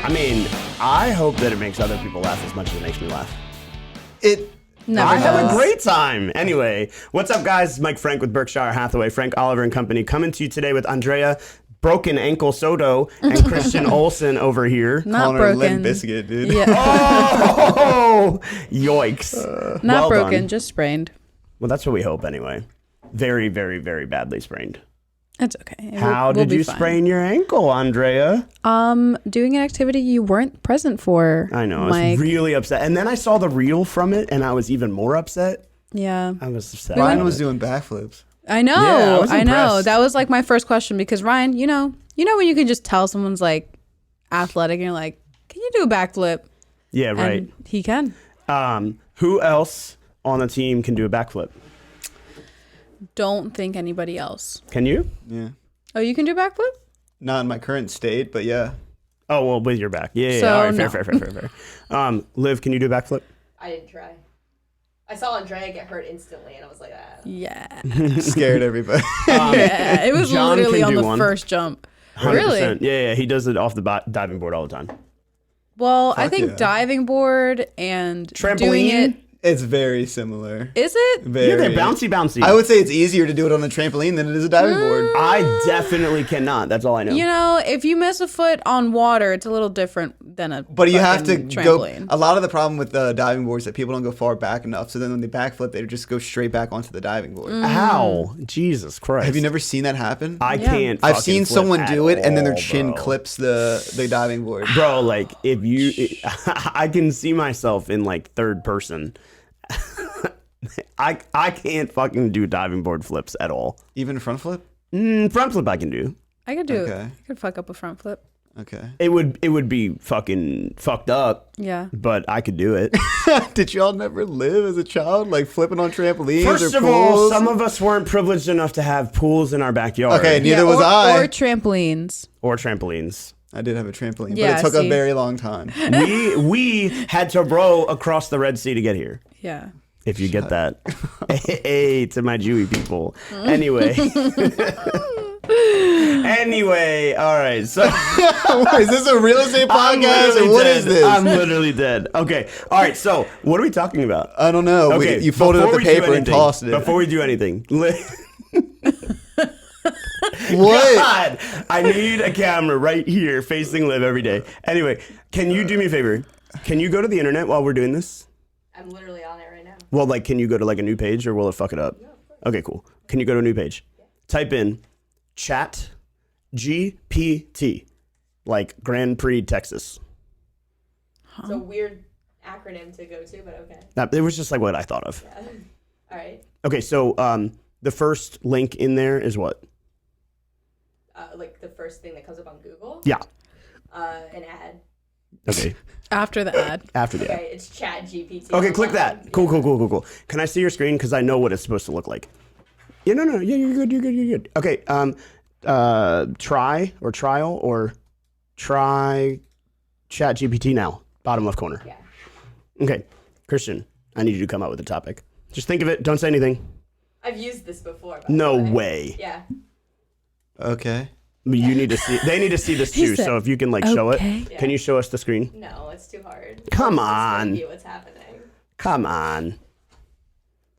I mean, I hope that it makes other people laugh as much as it makes me laugh. Never have a great time. Anyway, what's up, guys? Mike Frank with Berkshire Hathaway, Frank Oliver and Company, coming to you today with Andrea, broken ankle Soto, and Christian Olson over here. Not broken. broken. Limp Biscuit, dude. Yeah. Oh, yikes. Not Well broken, done. just sprained. Well, that's what we hope anyway. Very, very, very badly sprained. It's okay. How We'll did be you fine. sprain your ankle, Andrea? Doing an activity you weren't present for. I know. I Mike. was really upset. And then I saw the reel from it, and I was even more upset. Yeah. I was upset. Ryan was doing backflips. I know. Yeah, I was I know. impressed. That was like my first question because Ryan, you know when you can just tell someone's like athletic and you're like, can you do a backflip? Yeah, right. And he can. Who else on the team can do a backflip? Don't think anybody else. Can you? Yeah. Oh, you can do backflip? Not in my current state, but yeah. Oh, well, with your back. Yeah. So, All right, no. fair. Liv, can you do a backflip? I didn't try. I saw Andrea get hurt instantly, and I was like, ah. Yeah. Scared everybody. Yeah. It was John literally can on do the one. first jump. 100%. Really? Yeah, he does it off the diving board all the time. Well, I Fuck think yeah. diving board and doing Trampoline? it. It's very similar. Is it? Very. Yeah, they're bouncy. I would say it's easier to do it on a trampoline than it is a diving board. I definitely cannot. That's all I know. You know, if you miss a foot on water, it's a little different than a But you have to fucking go. trampoline. A lot of the problem with diving boards is that people don't go far back enough. So then when they backflip, they just go straight back onto the diving board. How? Jesus Christ. Have you never seen that happen? I Yeah. can't. I've fucking seen flip someone at do it, and then their all, chin bro. clips the diving board. Bro, like if you, I can see myself in like third person. I can't fucking do diving board flips at all. Even front flip? Front flip I can do. I could do it. Okay. I could fuck up a front flip. Okay. It would be fucking fucked up, Yeah. but I could do it. Did y'all never live as a child, like flipping on trampolines First or of all, pools? some of us weren't privileged enough to have pools in our backyard. Okay, neither was or, I. Or trampolines. Or trampolines. I did have a trampoline, Yeah, but it took see. a very long time. We had to row across the Red Sea to get here. Yeah. If you get that. Hey, to my Jewy people. Anyway. Anyway, all right. So Is this a real estate I'm podcast literally or what dead. is this? I'm literally dead. Okay. All right. So what are we talking about? I don't know. Okay. You folded up before the we do paper and anything- tossed it. Before we do anything. What? God, I need a camera right here facing Liv every day. Anyway, can you do me a favor? Can you go to the internet while we're doing this? I'm literally on it right now. Well, like, can you go to like a new page or will it fuck it up? Okay, cool. Can you go to a new page? Type in chat GPT, like Grand Prix, Texas. It's a weird acronym to go to, but okay. It was just like what I thought of. Yeah. All right. Okay, so the first link in there is what? Like the first thing that comes up on Google. Yeah. An ad. Okay. After the ad. After that. Okay, it's Chat GPT. Okay, click that. Cool. Can I see your screen? Because I know what it's supposed to look like. Yeah, no. Yeah, you're good. Okay. Try Chat GPT now. Bottom left corner. Yeah. Okay. Christian, I need you to come up with a topic. Just think of it. Don't say anything. I've used this before. by No the way. Yeah. Okay. But you need to see. They need to see this He too. said, So if you can like show it, okay. can you show us the screen? No, it's too hard. Come I'll just on. explain to you what's happening. Come on.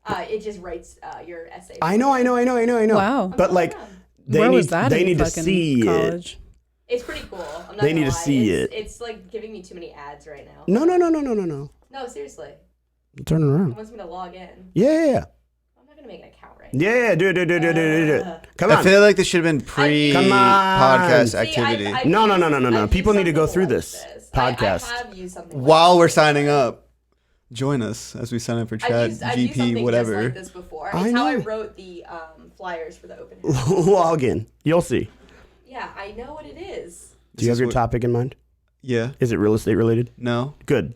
It just writes your essay. I know. Wow. But like, they Where need was that they in need to fucking see it. college? It's pretty cool. I'm not They gonna need to lie. see It's- it. It's like giving me too many ads right now. No. No, seriously. Turn it It around. wants me to log in. Yeah. I'm not gonna make an account right now. Yeah, do it. Come I on. feel like this should have been Come on. pre-podcast See, activity. I've No. used People need to go something through like this podcast. I have used something While like we're this. signing up, join us as we sign up for I've Chat used GP, something whatever. just like this before. I It's how I know. wrote the flyers for the open house. Log in. You'll see. Yeah, I know what it is. Do you have is your what- topic in mind? Yeah. Is it real estate related? No. Good.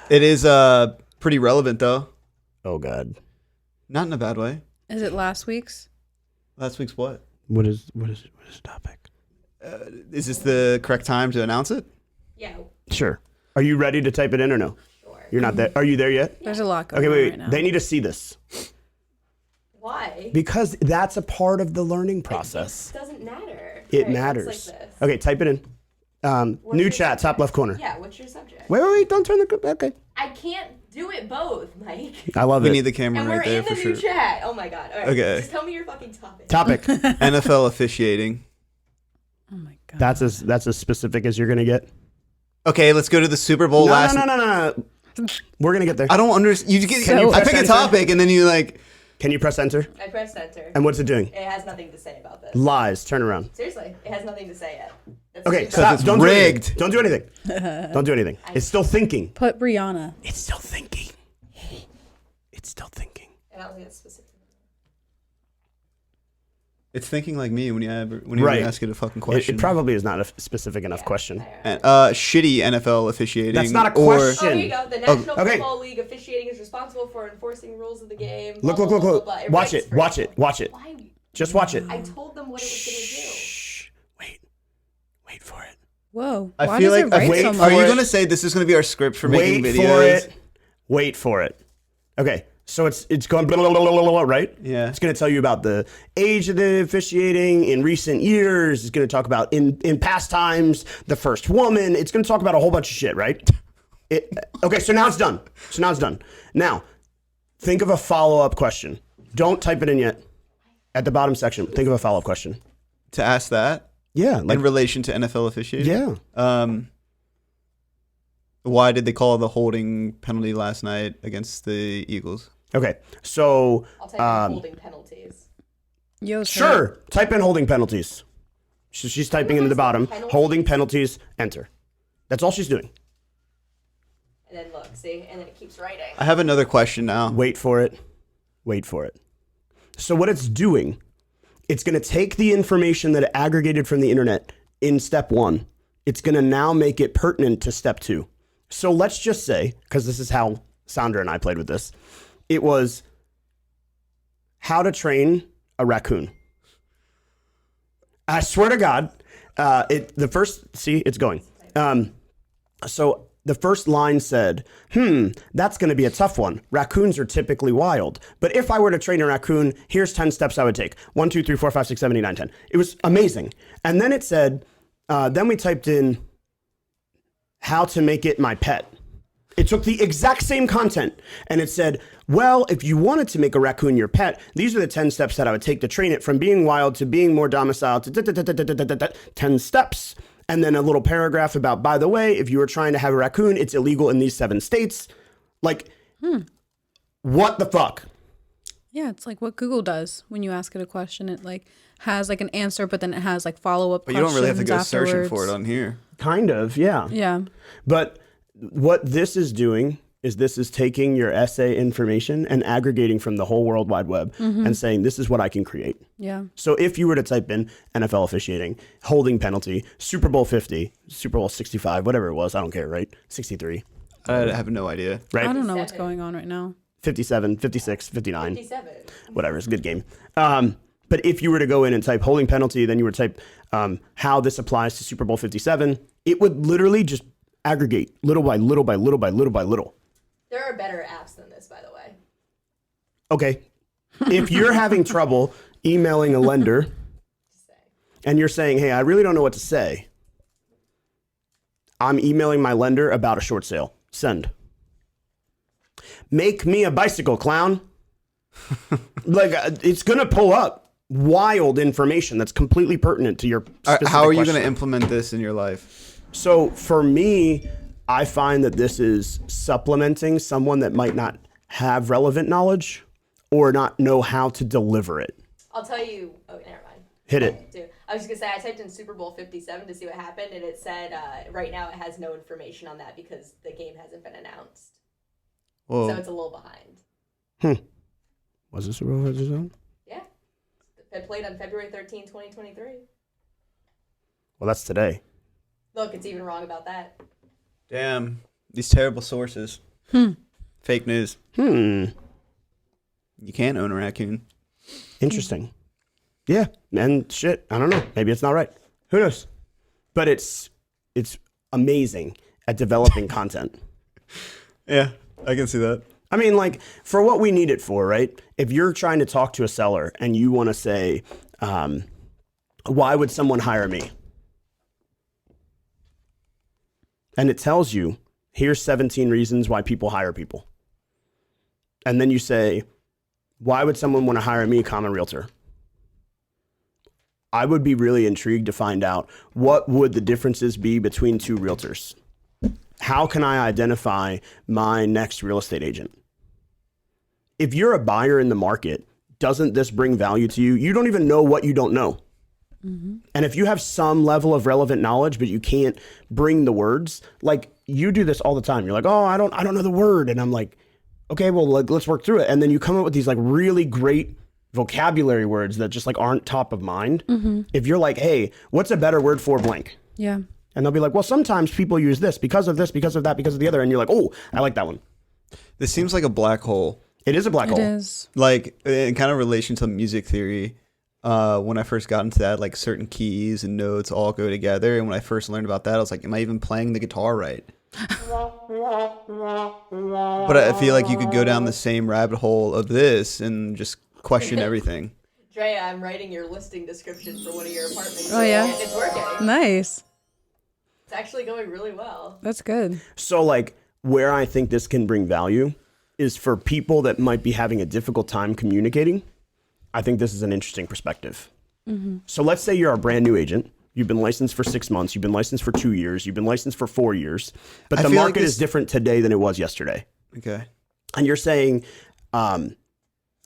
It is pretty relevant though. Oh God. Not in a bad way. Is it last week's? Last week's what? What is the topic? Is this the correct time to announce it? Yeah, Sure. Are you ready to type it in or no? sure. You're not there. Are you there yet? There's a lot going Okay, on wait. right now. They need to see this Why? because that's a part of the learning process. It doesn't matter. It Alright, matters. It's like this. Okay, type it in. New chat, top left corner. Yeah, what's your subject? Wait, don't turn the... Okay. I can't do it both, Mike. I love We it. need the camera And right we're there in for the sure. new chat. Oh my god. All right. Okay. Just tell me your fucking topic. Topic. NFL officiating. Oh my god. That's as specific as you're going to get. Okay, let's go to the Super Bowl last. No. We're going to get there. I don't understand. You get. So- I pick a Enter? topic and then you like. Can you press enter? I pressed enter. And what's it doing? It has nothing to say about this. Lies. Turn around. Seriously, it has nothing to say yet. That's Okay, super- stop. it's Don't rigged. Do anything. Don't do anything. It's still thinking. Put Rihanna. It's still thinking. It's still thinking. And I don't think it's specific. It's thinking like me when you Right. ask it a fucking It, question. it probably is not a specific enough question. And, shitty NFL officiating. That's not a or- question. Oh, here you go. The National okay. Football League officiating is responsible for enforcing rules of the game. Look. blah, blah, blah, blah. Watch writes it. for Watch it. Watch it. Why? Just watch it. I told them what it was going to do. Shh. Wait for it. Whoa. I Why feel does like. it write wait so for much? Are you it. going to say this is going to be our script for making Wait videos? for it. Wait for it. Okay. So it's going blah, blah, blah, blah, blah, blah, right? Yeah. It's going to tell you about the age of the officiating in recent years. It's going to talk about in past times, the first woman. It's going to talk about a whole bunch of shit, right? Okay, so now it's done. Now, think of a follow-up question. Don't type it in yet. At the bottom section, think of a follow-up question. To ask that Yeah. in relation to NFL officiating. Yeah. Why did they call the holding penalty last night against the Eagles? Okay, so I'll type in holding penalties. sure, type in holding penalties. She's typing into the bottom, Penalties? holding penalties, enter. That's all she's doing. And then look, see? And then it keeps writing. I have another question now. Wait for it. So what it's doing, it's going to take the information that it aggregated from the internet in step 1. It's going to now make it pertinent to step 2. So let's just say, because this is how Sandra and I played with this, it was how to train a raccoon. I swear to God, it's going. So the first line said, that's going to be a tough one. Raccoons are typically wild. But if I were to train a raccoon, here's 10 steps I would take. 1, 2, 3, 4, 5, 6, 7, 8, 9, 10. It was amazing. And then it said, then we typed in how to make it my pet. It took the exact same content and it said, well, if you wanted to make a raccoon your pet, these are the 10 steps that I would take to train it from being wild to being more docile to 10 steps. And then a little paragraph about, by the way, if you were trying to have a raccoon, it's illegal in these 7 states. Like, what the fuck? Yeah, it's like what Google does when you ask it a question. It like has like an answer, but then it has like follow-up But you questions don't really have to go afterwards. searching for it on here. Kind of, yeah. Yeah. But what this is doing is this is taking your essay information and aggregating from the whole World Wide Web and saying, this is what I can create. Yeah. So if you were to type in NFL officiating, holding penalty, Super Bowl 50, Super Bowl 65, whatever it was, I don't care, right? 63, I have no idea. right? I don't know what's 57. going on right now. 57, 56, 59, 57. whatever. It's a good game. But if you were to go in and type holding penalty, then you would type how this applies to Super Bowl 57, it would literally just aggregate little by little by little by little by little. There are better apps than this, by the way. Okay. If you're having trouble emailing a lender Just saying. and you're saying, hey, I really don't know what to say, I'm emailing my lender about a short sale. Send. Make me a bicycle, clown. Like, it's going to pull up wild information that's completely pertinent to your specific How are you going question. to implement this in your life? So for me, I find that this is supplementing someone that might not have relevant knowledge or not know how to deliver it. I'll tell you. Oh, never mind. Hit it. Dude, I was just going to say, I typed in Super Bowl 57 to see what happened, and it said right now it has no information on that because the game hasn't been announced. Whoa. So it's a little behind. Was this a Super Bowl zone? Yeah. It played on February 13, 2023. Well, that's today. Look, it's even wrong about that. Damn. These terrible sources. Fake news. You can't own a raccoon. Interesting. Yeah, and shit, I don't know. Maybe it's not right. Who knows? But it's amazing at developing content. Yeah, I can see that. I mean, like, for what we need it for, right? If you're trying to talk to a seller and you want to say, why would someone hire me? and it tells you, here's 17 reasons why people hire people. And then you say, why would someone want to hire me, common realtor? I would be really intrigued to find out what would the differences be between two realtors. How can I identify my next real estate agent? If you're a buyer in the market, doesn't this bring value to you? You don't even know what you don't know. Mm-hmm. And if you have some level of relevant knowledge, but you can't bring the words, like you do this all the time. You're like, oh, I don't know the word. And I'm like, okay, well, let's work through it. And then you come up with these like really great vocabulary words that just like aren't top of mind. Mm-hmm. If you're like, hey, what's a better word for blank? Yeah. And they'll be like, well, sometimes people use this because of this, because of that, because of the other. And you're like, oh, I like that one. This seems like a black hole. It is a black hole. It is. Like in kind of relation to music theory, when I first got into that, like certain keys and notes all go together. And when I first learned about that, I was like, am I even playing the guitar right? But I feel like you could go down the same rabbit hole of this and just question everything. Drea, I'm writing your listing description for one of your apartments. Oh, yeah? And it's working. Nice. It's actually going really well. That's good. So like where I think this can bring value is for people that might be having a difficult time communicating. I think this is an interesting perspective. Mm-hmm. So let's say you're a brand new agent. You've been licensed for 6 months. You've been licensed for 2 years. You've been licensed for 4 years. But the market is different today than it was yesterday. Okay. And you're saying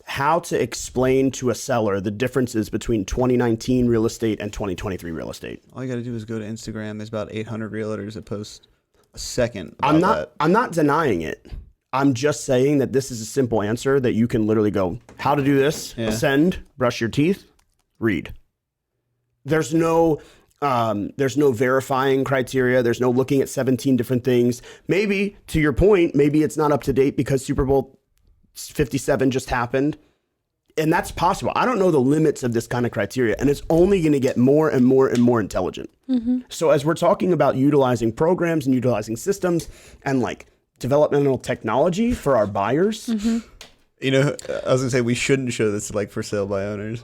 how to explain to a seller the differences between 2019 real estate and 2023 real estate. All you got to do is go to Instagram. There's about 800 realtors that post a second about that. I'm not denying it. I'm just saying that this is a simple answer that you can literally go, how to do this, send, brush your teeth, read. There's no verifying criteria. There's no looking at 17 different things. Maybe, to your point, maybe it's not up to date because Super Bowl 57 just happened. And that's possible. I don't know the limits of this kind of criteria. And it's only going to get more and more and more intelligent. Mm-hmm. So as we're talking about utilizing programs and utilizing systems and like developmental technology for our buyers. Mm-hmm. You know, I was going to say we shouldn't show this like for sale by owners.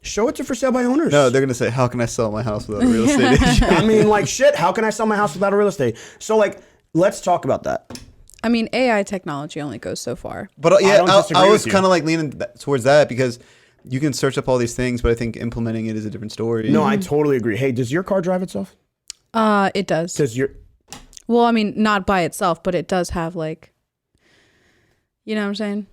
Show it to for sale by owners. No, they're going to say, how can I sell my house without a real estate agent? I mean, like, shit, how can I sell my house without a real estate? So, like, let's talk about that. I mean, AI technology only goes so far. But yeah, I was with you. kind of like leaning towards that because you can search up all these things, but I think implementing it is a different story. No, I totally agree. Hey, does your car drive itself? It does. Does your... Well, I mean, not by itself, but it does have like, you know what I'm saying?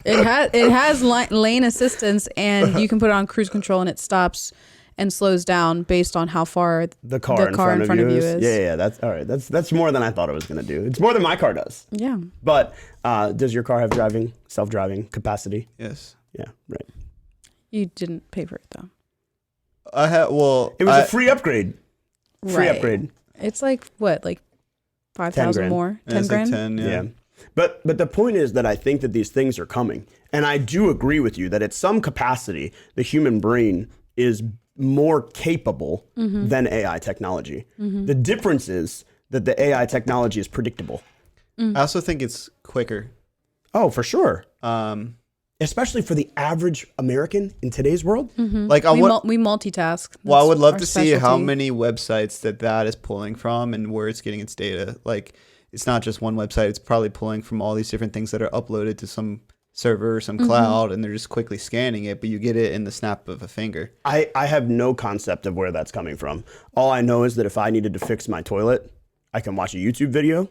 It has lane assistance, and you can put it on cruise control, and it stops and slows down based on how far the car in front of you is. Yeah, that's all right. That's more than I thought it was going to do. It's more than my car does. Yeah. But does your car have self-driving capacity? Yes. Yeah, right. You didn't pay for it though. It was a free upgrade. Free upgrade. It's like what, like 5,000 more, 10 grand. Like 10, yeah. But the point is that I think that these things are coming, and I do agree with you that at some capacity the human brain is more capable than AI technology. Mm-hmm. The difference is that the AI technology is predictable. I also think it's quicker. Oh, for sure. Especially for the average American in today's world. Mm-hmm. Like we multitask. Well, I would love to see how many websites that is pulling from and where it's getting its data. Like, it's not just one website. It's probably pulling from all these different things that are uploaded to some server or some cloud, and they're just quickly scanning it, but you get it in the snap of a finger. I have no concept of where that's coming from. All I know is that if I needed to fix my toilet, I can watch a YouTube video,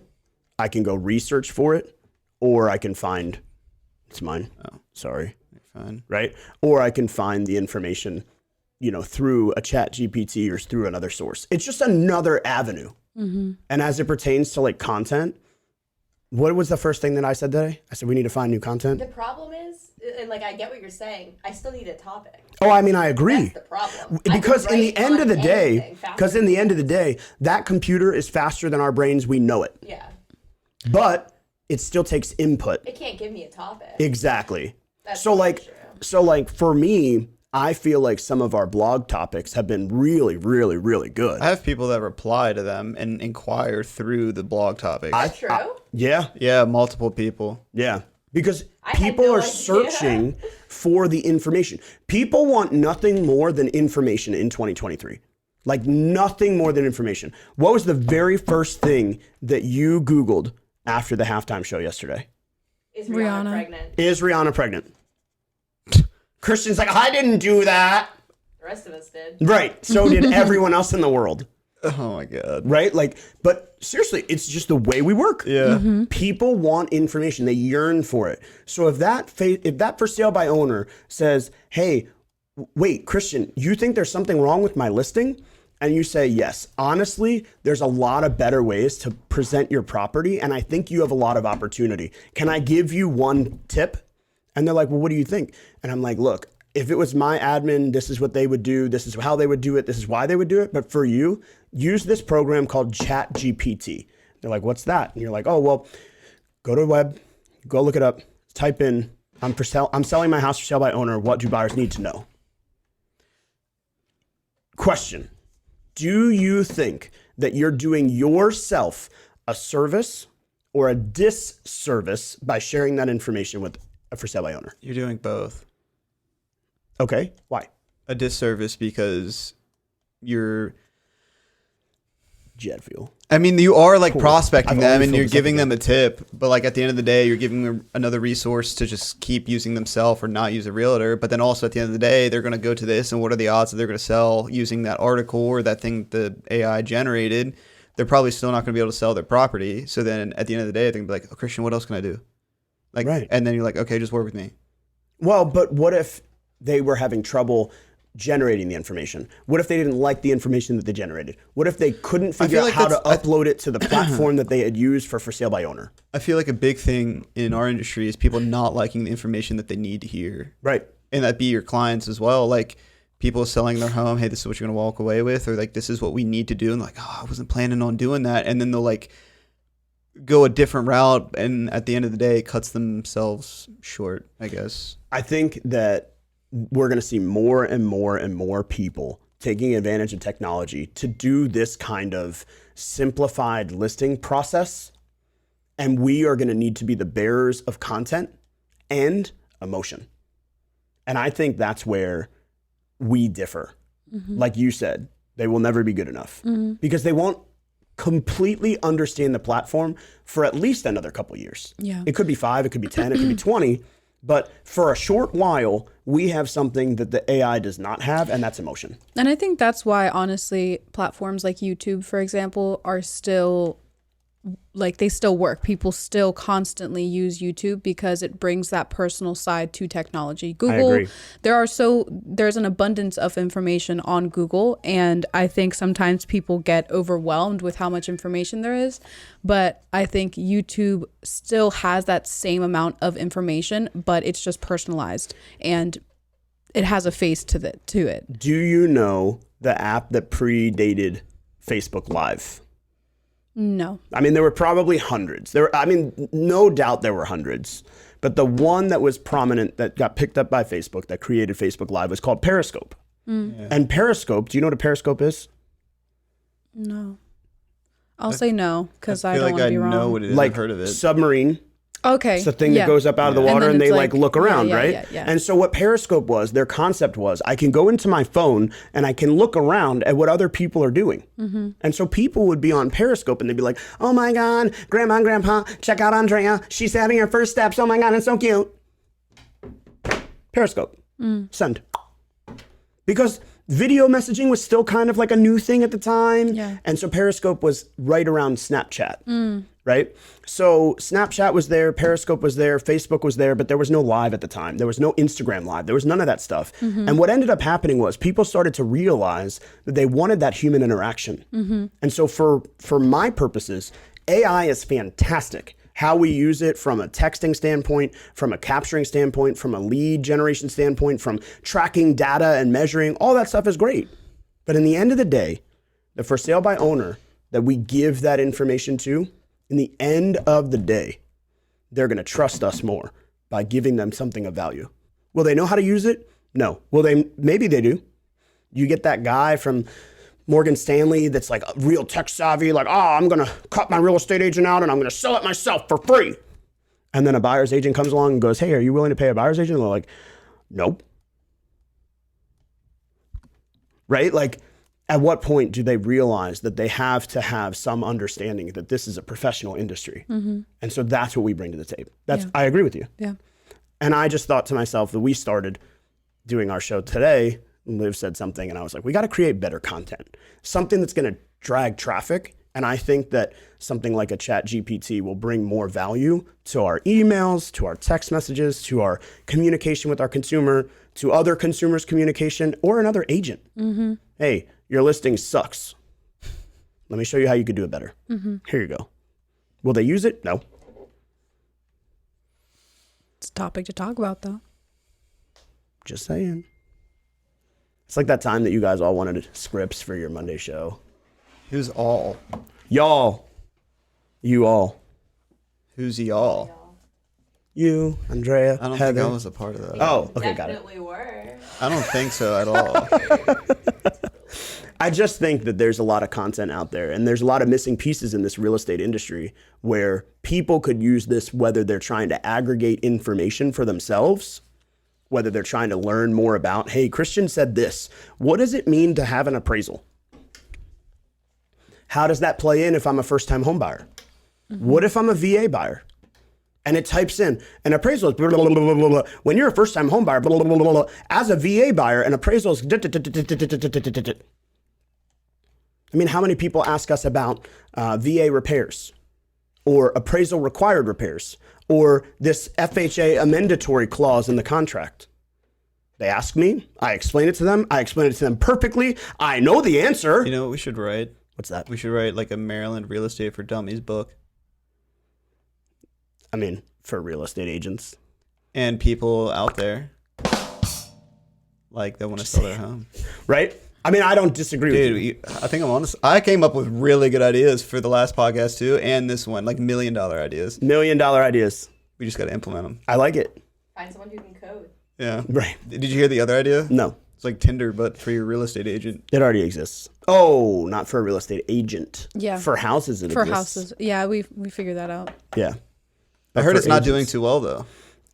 I can go research for it, or I can find... It's mine. Oh, sorry. You're fine. Right? Or I can find the information, through a chat GPT or through another source. It's just another avenue. Mm-hmm. And as it pertains to like content, what was the first thing that I said today? I said, we need to find new content. The problem is, and like, I get what you're saying, I still need a topic. Oh, I mean, I agree. That's the problem. Because in the end of the day, that computer is faster than our brains. We know it. Yeah. But it still takes input. It can't give me a topic. Exactly. That's so like for me, I feel like some of our blog topics have been really, really, really good. I have people that reply to them and inquire through the blog topics. That's true? Yeah. Yeah, multiple people. Yeah. Because people are searching for the information. People want nothing more than information in 2023. Like nothing more than information. What was the very first thing that you Googled after the halftime show yesterday? Is Rihanna pregnant? Is Rihanna pregnant? Christian's like, I didn't do that. The rest of us did. Right. So did everyone else in the world. Oh my God. Right? Like, but seriously, it's just the way we work. Yeah. People want information. They yearn for it. So if that for sale by owner says, hey, wait, Christian, you think there's something wrong with my listing? And you say, yes, honestly, there's a lot of better ways to present your property. And I think you have a lot of opportunity. Can I give you one tip? And they're like, well, what do you think? And I'm like, look, if it was my admin, this is what they would do. This is how they would do it. This is why they would do it. But for you, use this program called ChatGPT. They're like, what's that? And you're like, oh, well, go to the web, go look it up, type in, I'm selling my house for sale by owner. What do buyers need to know? Question. Do you think that you're doing yourself a service or a disservice by sharing that information with a for sale by owner? You're doing both. Okay. Why? A disservice because you're... Jet fuel. I mean, you are like Cool. prospecting I've them always and filled you're this up giving again. them a tip, but like at the end of the day, you're giving them another resource to just keep using themselves or not use a realtor. But then also at the end of the day, they're going to go to this and what are the odds that they're going to sell using that article or that thing the AI generated? They're probably still not going to be able to sell their property. So then at the end of the day, they're going to be like, oh, Christian, what else can I do? Like, Right. And then you're like, okay, just work with me. Well, but what if they were having trouble generating the information? What if they didn't like the information that they generated? What if they couldn't figure feel out like how to that's- upload it to the platform that they had used for sale by owner? I feel like a big thing in our industry is people not liking the information that they need to hear. Right. And that be your clients as well. Like people selling their home, hey, this is what you're going to walk away with, or like, this is what we need to do. And like, oh, I wasn't planning on doing that. And then they'll like go a different route. And at the end of the day, it cuts themselves short, I guess. I think that we're going to see more and more and more people taking advantage of technology to do this kind of simplified listing process. And we are going to need to be the bearers of content and emotion. And I think that's where we differ. Like you said, they will never be good enough because they won't completely understand the platform for at least another couple years. Yeah. It could be 5, it could be 10, it could be 20. But for a short while, we have something that the AI does not have, and that's emotion. And I think that's why, honestly, platforms like YouTube, for example, are still, like, they still work. People still constantly use YouTube because it brings that personal side to technology. Google, agree. there's an abundance of information on Google, and I think sometimes people get overwhelmed with how much information there is. But I think YouTube still has that same amount of information, but it's just personalized and it has a face to it. Do you know the app that predated Facebook Live? No. I mean, there were probably hundreds. No doubt there were hundreds. But the one that was prominent that got picked up by Facebook that created Facebook Live was called Periscope. Mm. And Periscope, do you know what a Periscope is? No. I'll say no because I feel don't like want to I be wrong. know what it is. Like I've heard of it. submarine. Okay. It's the thing yeah. that goes up out of the And water then and they it's like look around, right? Yeah. And so what Periscope was, their concept was, I can go into my phone and I can look around at what other people are doing. Mm-hmm. And so people would be on Periscope and they'd be like, oh my God, Grandma and Grandpa, check out Andrea. She's having her first steps. Oh my God, it's so cute. Periscope. Send. Because video messaging was still kind of like a new thing at the time. Yeah. And so Periscope was right around Snapchat, right? So Snapchat was there, Periscope was there, Facebook was there, but there was no live at the time. There was no Instagram live. There was none of that stuff. And what ended up happening was people started to realize that they wanted that human interaction. And so for my purposes, AI is fantastic. How we use it from a texting standpoint, from a capturing standpoint, from a lead generation standpoint, from tracking data and measuring, all that stuff is great. But in the end of the day, the for sale by owner that we give that information to, in the end of the day, they're going to trust us more by giving them something of value. Will they know how to use it? No. Will they? Maybe they do. You get that guy from Morgan Stanley that's like real tech savvy, like, I'm going to cut my real estate agent out and I'm going to sell it myself for free. And then a buyer's agent comes along and goes, hey, are you willing to pay a buyer's agent? And they're like, nope. Right? Like, at what point do they realize that they have to have some understanding that this is a professional industry? And so that's what we bring to the table. I agree with you. Yeah. And I just thought to myself that we started doing our show today. Liv said something and I was like, we got to create better content, something that's going to drag traffic. And I think that something like a Chat GPT will bring more value to our emails, to our text messages, to our communication with our consumer, to other consumers' communication, or another agent. Hey, your listing sucks. Let me show you how you could do it better. Here you go. Will they use it? No. It's a topic to talk about, though. Just saying. It's like that time that you guys all wanted scripts for your Monday show. Who's all? Y'all. You all. Who's y'all? You, Andrea, I don't Heather. think I was a part of that. Oh, okay, got it. Definitely were. I don't think so at all. I just think that there's a lot of content out there and there's a lot of missing pieces in this real estate industry where people could use this, whether they're trying to aggregate information for themselves, whether they're trying to learn more about, hey, Christian said this. What does it mean to have an appraisal? How does that play in if I'm a first-time home buyer? What if I'm a VA buyer? And it types in an appraisal is blah, blah, blah, blah, blah, blah. When you're a first-time home buyer, blah, blah, blah, blah, blah. As a VA buyer, an appraisal is. I mean, how many people ask us about VA repairs or appraisal required repairs or this FHA amendatory clause in the contract? They ask me, I explain it to them. I explain it to them perfectly. I know the answer. You know what we should write? What's that? We should write like a Maryland Real Estate for Dummies book. I mean, for real estate agents. And people out there like that want to sell their home. Right? I mean, I don't disagree with you. I think I'm honest. I came up with really good ideas for the last podcast too, and this one, like $1 million ideas. $1 million ideas. We just got to implement them. I like it. Find someone who can code. Yeah. Right. Did you hear the other idea? No. It's like Tinder, but for your real estate agent. It already exists. Oh, not for a real estate agent. Yeah. For houses it For exists. houses. Yeah, we figured that out. Yeah. I heard for it's not agents. doing too well though.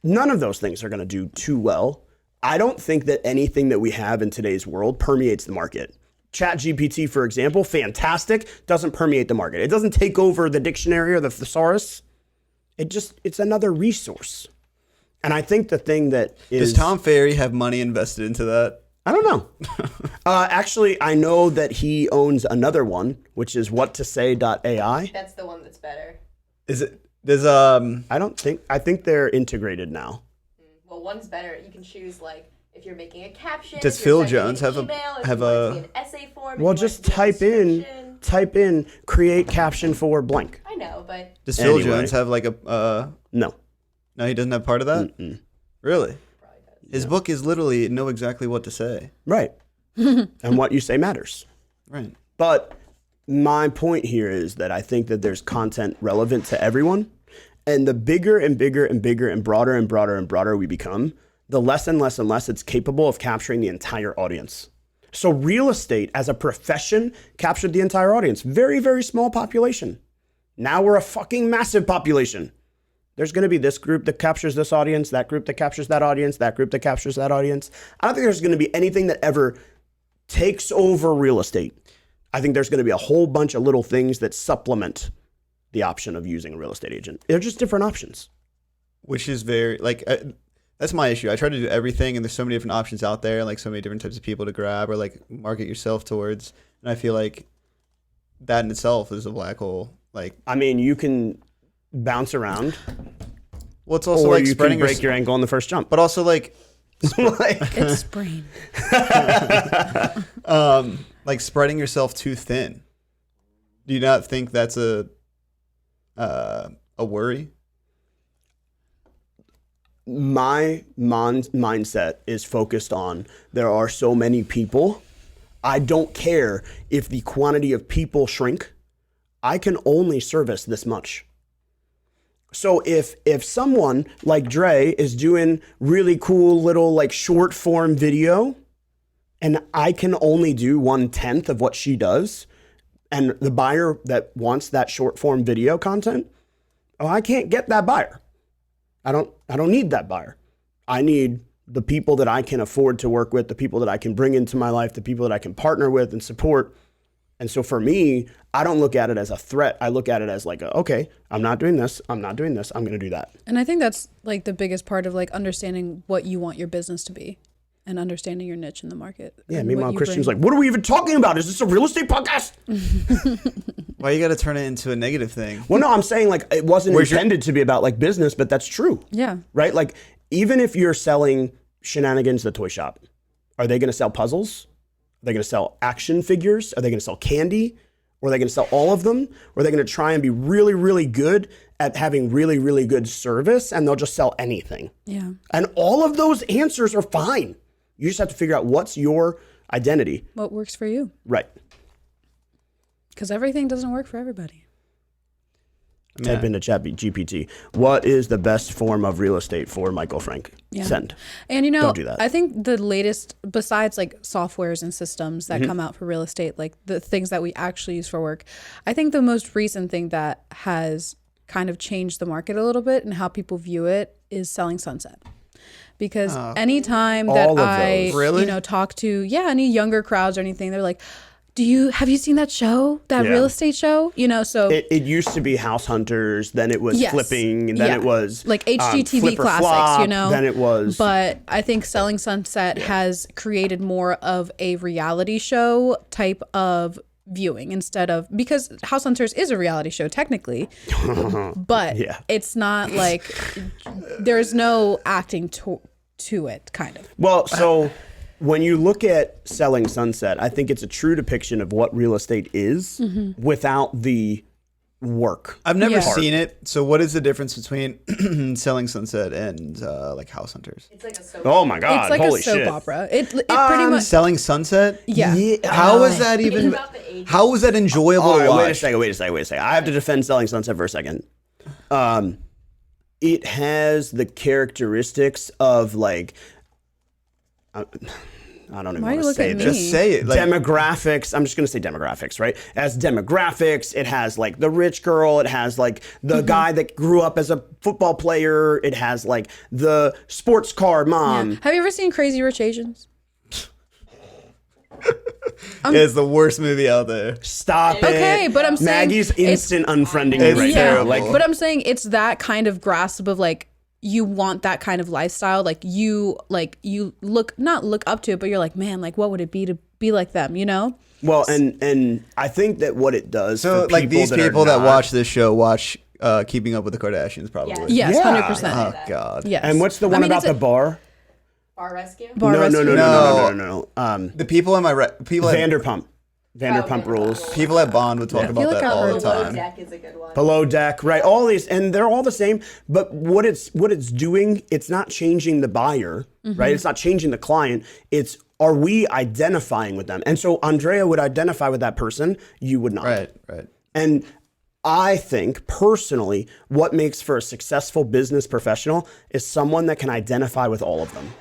None of those things are going to do too well. I don't think that anything that we have in today's world permeates the market. Chat GPT, for example, fantastic, doesn't permeate the market. It doesn't take over the dictionary or the thesaurus. It's another resource. And I think the thing that is... Does Tom Ferry have money invested into that? I don't know. Actually, I know that he owns another one, which is whattosay.ai. That's the one that's better. Is it? There's I think they're integrated now. Well, one's better. You can choose like if you're making a caption. Does if you're Phil sending Jones an have email, if have you want it to a- be an essay form? Well, if you want just it to be a type in create caption for blank. I know, but Does Phil Anyway. Jones have like a No. No, he doesn't have part of that? Mm-mm. Really? His book is literally know exactly what to say. Right. And what you say matters. Right. But my point here is that I think that there's content relevant to everyone. And the bigger and bigger and bigger and broader and broader and broader we become, the less and less and less it's capable of capturing the entire audience. So real estate as a profession captured the entire audience. Very, very small population. Now we're a fucking massive population. There's going to be this group that captures this audience, that group that captures that audience, that group that captures that audience. I don't think there's going to be anything that ever takes over real estate. I think there's going to be a whole bunch of little things that supplement the option of using a real estate agent. They're just different options. Which is very like that's my issue. I try to do everything, and there's so many different options out there, like so many different types of people to grab or like market yourself towards. And I feel like that in itself is a black hole. Like, I mean, you can bounce around, well, it's also or like you spreading can break your ankle on the first jump. but also like It's spring. like spreading yourself too thin. Do you not think that's a worry? My mindset is focused on there are so many people. I don't care if the quantity of people shrink. I can only service this much. So if someone like Dre is doing really cool little like short form video and I can only do 1/10 of what she does, and the buyer that wants that short form video content, oh, I can't get that buyer. I don't need that buyer. I need the people that I can afford to work with, the people that I can bring into my life, the people that I can partner with and support. And so for me, I don't look at it as a threat. I look at it as like, okay, I'm not doing this. I'm not doing this. I'm going to do that. And I think that's like the biggest part of like understanding what you want your business to be and understanding your niche in the market. Yeah, meanwhile, Christian's like, what are we even talking about? Is this a real estate podcast? Why you got to turn it into a negative thing? Well, no, I'm saying like it wasn't intended to be about like business, but that's true. Yeah. Right? Like even if you're selling Shenanigans, the toy shop, are they going to sell puzzles? Are they going to sell action figures? Are they going to sell candy? Or are they going to sell all of them? Or are they going to try and be really, really good at having really, really good service and they'll just sell anything? Yeah. And all of those answers are fine. You just have to figure out what's your identity. What works for you? Right. Because everything doesn't work for everybody. Type into ChatGPT. What is the best form of real estate for Michael Frank? Yeah. Send. And Don't do that. I think the latest, besides like softwares and systems that come out for real estate, like the things that we actually use for work, I think the most recent thing that has kind of changed the market a little bit and how people view it is selling sunset. Because anytime that all of I, those. Really? talk to, any younger crowds or anything, they're like, have you seen that show, that real estate show? So it used to be House Hunters, then it was Yes. Flipping, and then Yeah. it was like HGTV Flip or classics, Flop, Then it was. But I think Selling Sunset has created more of a reality show type of viewing instead of, because House Hunters is a reality show technically, but it's not like there's no acting to it, kind of. Well, so when you look at Selling Sunset, I think it's a true depiction of what real estate is without the work. I've never Yeah. seen it. So what is the difference between Selling Sunset and like House Hunters? It's like a soap. Oh my God! It's like Holy a soap shit! opera. It pretty much, Selling Sunset? yeah. How is that It's even? about the age. How is that enjoyable All to right, watch? wait a second. I have to defend Selling Sunset for a second. It has the characteristics of like. I don't even Why are you want to looking say at this. me? Just say it. Like, Demographics. I'm just going to say demographics, right? It has demographics. It has like the rich girl. It has like the guy that grew up as a football player. It has like the sports car mom. Have you ever seen Crazy Rich Asians? it's the worst movie out there. Stop it. Okay, but I'm saying Maggie's it's- instant unfriending me It's right terrible. now. Like, But I'm saying it's that kind of grasp of like, you want that kind of lifestyle. Like you not look up to it, but you're like, man, like what would it be to be like them, well, and I think that what it does. So for like these are people that not- watch this show watch Keeping Up with the Kardashians probably. Yes, Yeah. 100%. Oh God. Yes. And what's the one about the bar? Bar rescue. Bar No. rescue? No. The people in my people at Vanderpump Rules. people at Bond would talk feel about like that I've all heard the of that. time. Deck is a good one. Below Deck, right? All these, and they're all the same. But what it's doing, it's not changing the buyer, right? It's not changing the client. It's, are we identifying with them? And so Andrea would identify with that person. You would not. Right. And I think personally, what makes for a successful business professional is someone that can identify with all of them.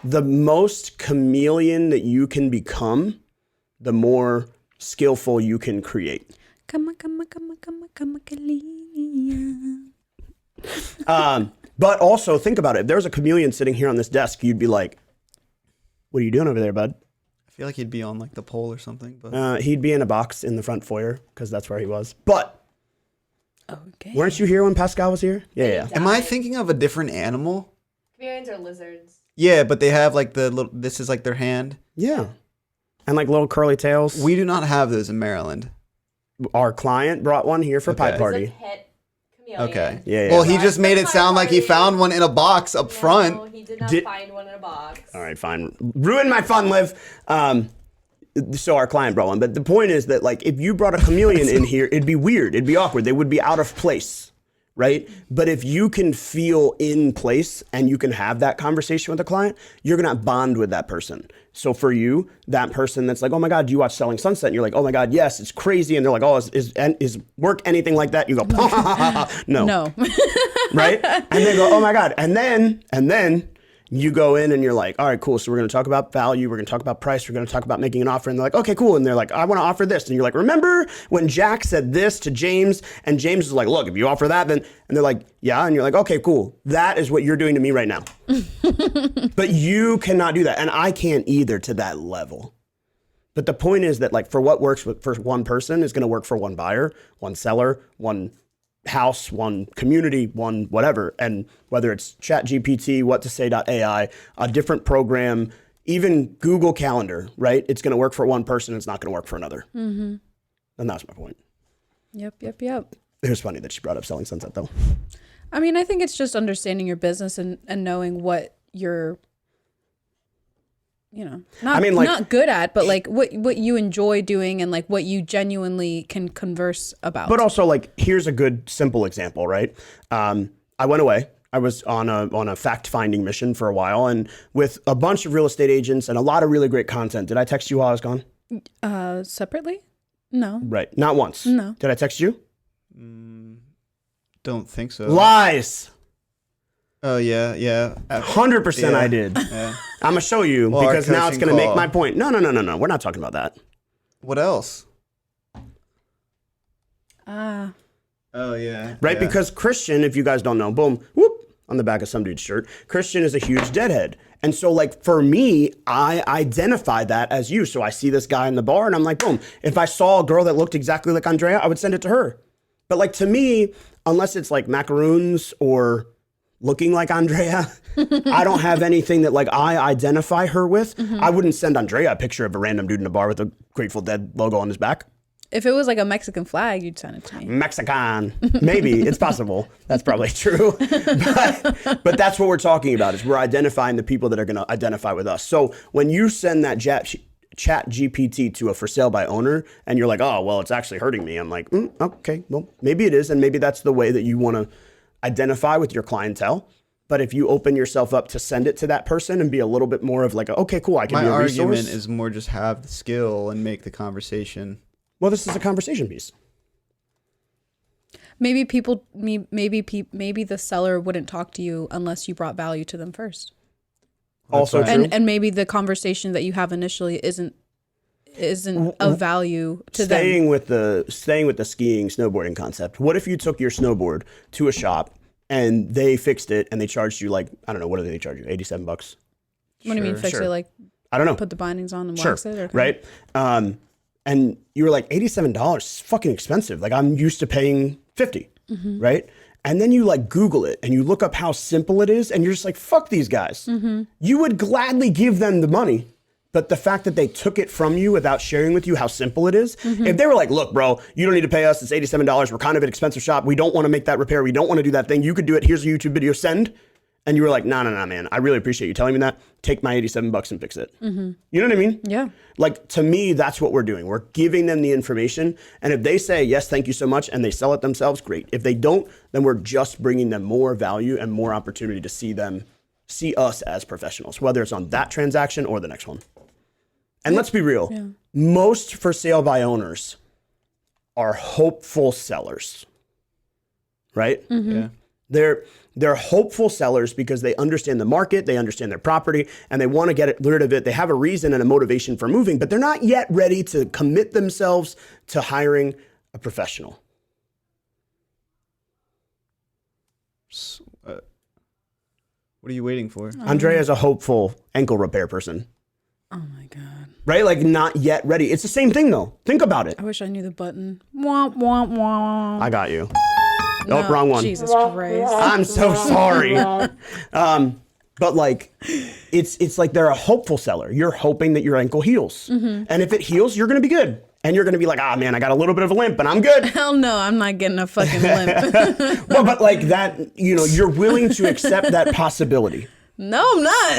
The most chameleon that you can become, the more skillful you can create. Come on, chameleon. But also think about it. If there's a chameleon sitting here on this desk, you'd be like, what are you doing over there, bud? I feel like he'd be on like the pole or something. But He'd be in a box in the front foyer because that's where he was. But Okay. weren't you here when Pascal was here? Yeah. am I thinking of a different animal? Chameleons are lizards. Yeah, but they have like the little. This is like their hand. Yeah. And like little curly tails. We do not have those in Maryland. Our client brought one here for Pie Okay. Party. It's a pet chameleon. Okay. Yeah. Well, he Right. just made it Pie sound like he Party. found one in a box up No, front. he did not Did- find one in a box. All right, fine. Ruin my fun, Liv. So our client brought one. But the point is that like if you brought a chameleon in here, it'd be weird. It'd be awkward. They would be out of place. Right? But if you can feel in place and you can have that conversation with a client, you're going to bond with that person. So for you, that person that's like, oh my God, do you watch Selling Sunset? And you're like, oh my God, yes, it's crazy. And they're like, oh, is work anything like that? You go, no. No. Right? And they go, oh my God. And then You go in and you're like, all right, cool. So we're going to talk about value. We're going to talk about price. We're going to talk about making an offer. And they're like, okay, cool. And they're like, I want to offer this. And you're like, remember when Jack said this to James? And James was like, look, if you offer that, then, and they're like, yeah. And you're like, okay, cool. That is what you're doing to me right now. But you cannot do that. And I can't either to that level. But the point is that like for what works for one person is going to work for one buyer, one seller, one house, one community, one whatever. And whether it's ChatGPT, what to say.ai, a different program, even Google Calendar, right? It's going to work for one person. It's not going to work for another. Mm-hmm. And that's my point. Yep. It was funny that she brought up Selling Sunset though. I mean, I think it's just understanding your business and knowing what you're, not good at, but like what you enjoy doing and like what you genuinely can converse about. But also like, here's a good simple example, right? I went away. I was on a fact-finding mission for a while and with a bunch of real estate agents and a lot of really great content. Did I text you while I was gone? Separately? No. Right. Not once. No. Did I text you? Don't think so. Lies. Oh, yeah. 100% Yeah. I did. Yeah. I'm going to show you Well, because our now it's coaching going to make call. my point. No. We're not talking about that. What else? Ah. Oh, yeah. Right? Yeah. Because Christian, if you guys don't know, boom, whoop, on the back of some dude's shirt, Christian is a huge deadhead. And so like for me, I identify that as you. So I see this guy in the bar and I'm like, boom, if I saw a girl that looked exactly like Andrea, I would send it to her. But like to me, unless it's like macaroons or looking like Andrea, I don't have anything that like I identify her with. Mm-hmm. I wouldn't send Andrea a picture of a random dude in a bar with a Grateful Dead logo on his back. If it was like a Mexican flag, you'd send it to me. Mexican. Maybe. It's possible. That's probably true. But that's what we're talking about is we're identifying the people that are going to identify with us. So when you send that chat GPT to a for sale by owner and you're like, oh, well, it's actually hurting me. I'm like, okay, well, maybe it is. And maybe that's the way that you want to identify with your clientele. But if you open yourself up to send it to that person and be a little bit more of like, okay, cool, I can be a resource. My argument is more just have the skill and make the conversation. Well, this is a conversation piece. Maybe maybe the seller wouldn't talk to you unless you brought value to them first. Also true. And maybe the conversation that you have initially isn't of value to them. Staying with the skiing snowboarding concept. What if you took your snowboard to a shop and they fixed it and they charged you like, I don't know, what did they charge you? $87? What do you mean fix Sure. it? Like I don't know. put the bindings on and Sure. wax it? Or Right? And you were like, $87 is fucking expensive. Like I'm used to paying $50, right? And then you like Google it and you look up how simple it is and you're just like, fuck these guys. You would gladly give them the money. But the fact that they took it from you without sharing with you how simple it is, if they were like, look, bro, you don't need to pay us. It's $87. We're kind of an expensive shop. We don't want to make that repair. We don't want to do that thing. You could do it. Here's a YouTube video, send. And you were like, no, man. I really appreciate you telling me that. Take my $87 and fix it. You know what I mean? Yeah. Like to me, that's what we're doing. We're giving them the information. And if they say, yes, thank you so much, and they sell it themselves, great. If they don't, then we're just bringing them more value and more opportunity to see us as professionals, whether it's on that transaction or the next one. And let's be real. Yeah. Most for sale by owners are hopeful sellers, right? Yeah. They're hopeful sellers because they understand the market, they understand their property, and they want to get rid of it. They have a reason and a motivation for moving, but they're not yet ready to commit themselves to hiring a professional. What are you waiting for? Andrea is a hopeful ankle repair person. Oh my God. Right? Like not yet ready. It's the same thing though. Think about it. I wish I knew the button. Womp, womp, womp. I got you. No, Oh, wrong one. Jesus Christ. I'm so sorry. But like, it's like they're a hopeful seller. You're hoping that your ankle heals. And if it heals, you're going to be good. And you're going to be like, man, I got a little bit of a limp, but I'm good. Hell no, I'm not getting a fucking limp. Well, but like that, you're willing to accept that possibility. No, I'm not.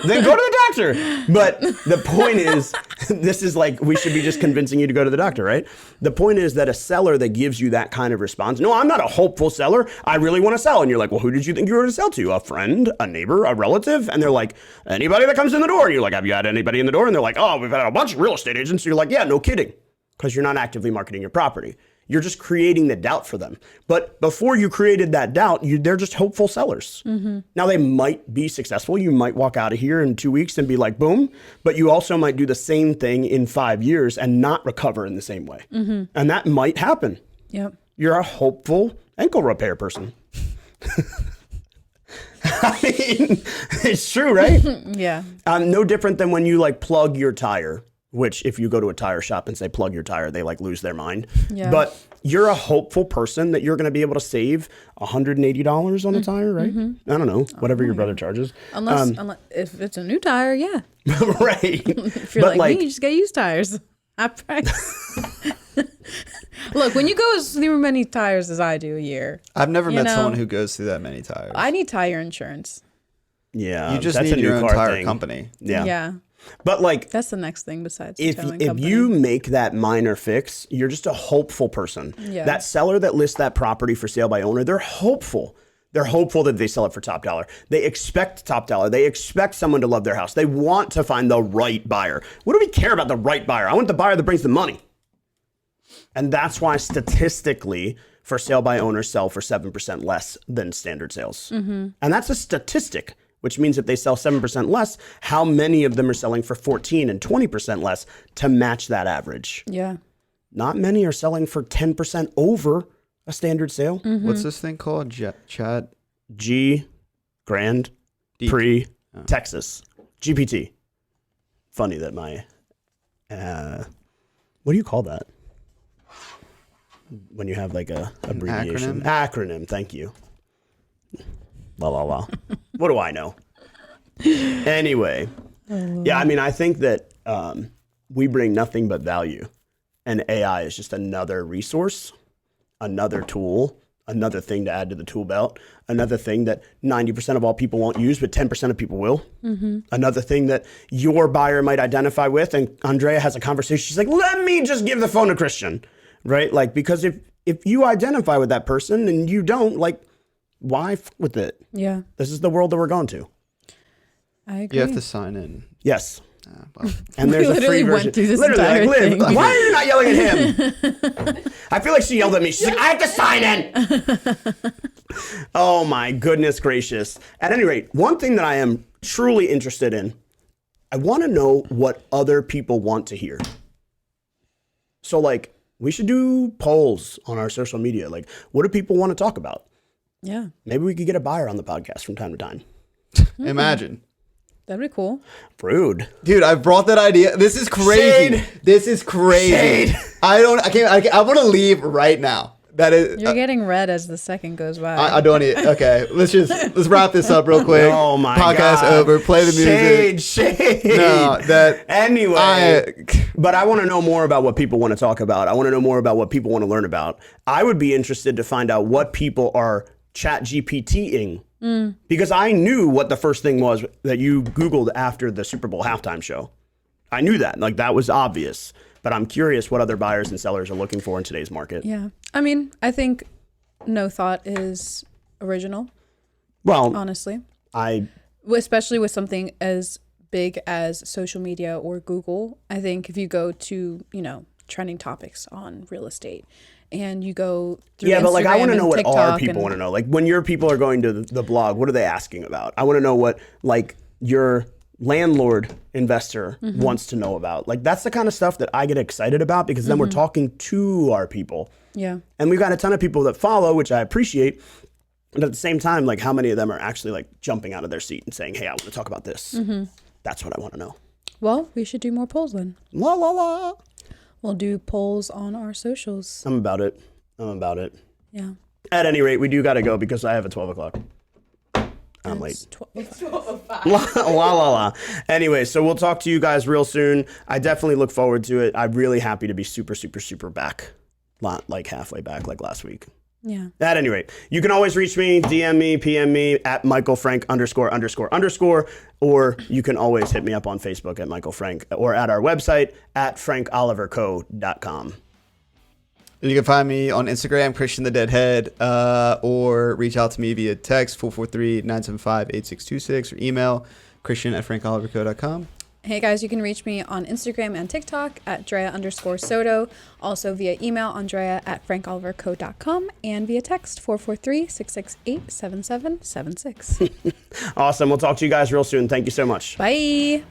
Then go to the doctor. But the point is, this is like, we should be just convincing you to go to the doctor, right? The point is that a seller that gives you that kind of response, no, I'm not a hopeful seller. I really want to sell. And you're like, well, who did you think you were going to sell to? A friend, a neighbor, a relative? And they're like, anybody that comes in the door. And you're like, have you had anybody in the door? And they're like, oh, we've had a bunch of real estate agents. And you're like, yeah, no kidding. Because you're not actively marketing your property. You're just creating the doubt for them. But before you created that doubt, they're just hopeful sellers. Now they might be successful. You might walk out of here in 2 weeks and be like, boom. But you also might do the same thing in 5 years and not recover in the same way. And that might happen. Yep. You're a hopeful ankle repair person. I mean, it's true, right? Yeah. No different than when you like plug your tire, which if you go to a tire shop and say plug your tire, they like lose their mind. Yeah. But you're a hopeful person that you're going to be able to save $180 on a tire, right? I don't know, whatever your brother charges. Unless if it's a new tire, yeah. Right. If you're like me, you just get used tires. Half price. Look, when you go through many tires as I do a year, I've never met someone who goes through that many tires. I need tire insurance. Yeah. You just that's need a your new own car tire thing. company. Yeah. But like, that's the next thing besides the if towing company. you make that minor fix, you're just a hopeful person. Yeah. That seller that lists that property for sale by owner, they're hopeful. They're hopeful that they sell it for top dollar. They expect top dollar. They expect someone to love their house. They want to find the right buyer. What do we care about the right buyer? I want the buyer that brings the money. And that's why statistically, for sale by owners sell for 7% less than standard sales. And that's a statistic, which means if they sell 7% less, how many of them are selling for 14 and 20% less to match that average? Yeah. Not many are selling for 10% over a standard sale. What's this thing called? Chat? G, Grand, Pre, Texas, GPT. Funny that my, what do you call that? When you have like a abbreviation. Acronym, thank you. La la la. What do I know? Anyway. Yeah, I mean, I think that we bring nothing but value. And AI is just another resource, another tool, another thing to add to the tool belt, another thing that 90% of all people won't use, but 10% of people will. Another thing that your buyer might identify with. And Andrea has a conversation. She's like, let me just give the phone to Christian. Right? Like, because if you identify with that person and you don't, like, why with it? Yeah. This is the world that we're going to. I agree. You have to sign in. Yes. Well. And there's a free version. Went through this literally, entire like, Liv, thing. why are you not yelling at him? I feel like she yelled at me. She's like, I have to sign in. Oh my goodness gracious. At any rate, one thing that I am truly interested in, I want to know what other people want to hear. So like, we should do polls on our social media. Like, what do people want to talk about? Yeah. Maybe we could get a buyer on the podcast from time to time. Imagine. That'd be cool. Rude. Dude, I brought that idea. This is crazy. Shade. This is crazy. Shade. I want to leave right now. That is. You're getting red as the second goes by. I don't need. Okay, let's wrap this up real quick. Oh my Podcast God. over. Play the music. Shade. No, that. Anyway, but I want to know more about what people want to talk about. I want to know more about what people want to learn about. I would be interested to find out what people are chat GPTing. Because I knew what the first thing was that you Googled after the Super Bowl halftime show. I knew that. Like, that was obvious. But I'm curious what other buyers and sellers are looking for in today's market. Yeah. I mean, I think no thought is original. Well, honestly. Especially with something as big as social media or Google. I think if you go to, trending topics on real estate and you go through but like, I want to know what TikTok our people want to know. Like, when your people are going to the blog, what are they asking about? I want to know what, like, your landlord investor wants to know about. Like, that's the kind of stuff that I get excited about, because then we're talking to our people. Yeah. And we've got a ton of people that follow, which I appreciate. But at the same time, like, how many of them are actually like jumping out of their seat and saying, hey, I want to talk about this. That's what I want to know. Well, we should do more polls then. La la la. We'll do polls on our socials. I'm about it. Yeah. At any rate, we do got to go because I have a 12 o'clock. I'm late. It's 12:05. La la la. Anyway, so we'll talk to you guys real soon. I definitely look forward to it. I'm really happy to be super, super, super back. Not like halfway back like last week. Yeah. At any rate, you can always reach me, DM me, PM me at MichaelFrank ____, or you can always hit me up on Facebook at Michael Frank, or at our website at frankoliverco.com. You can find me on Instagram, Christian the Deadhead, or reach out to me via text 443-975-8626, or email Christian at frankoliverco.com. Hey guys, you can reach me on Instagram and TikTok at Drea_Soto. Also via email, Andrea@frankoliverco.com, and via text 443-668-7776. Awesome. We'll talk to you guys real soon. Thank you so much. Bye.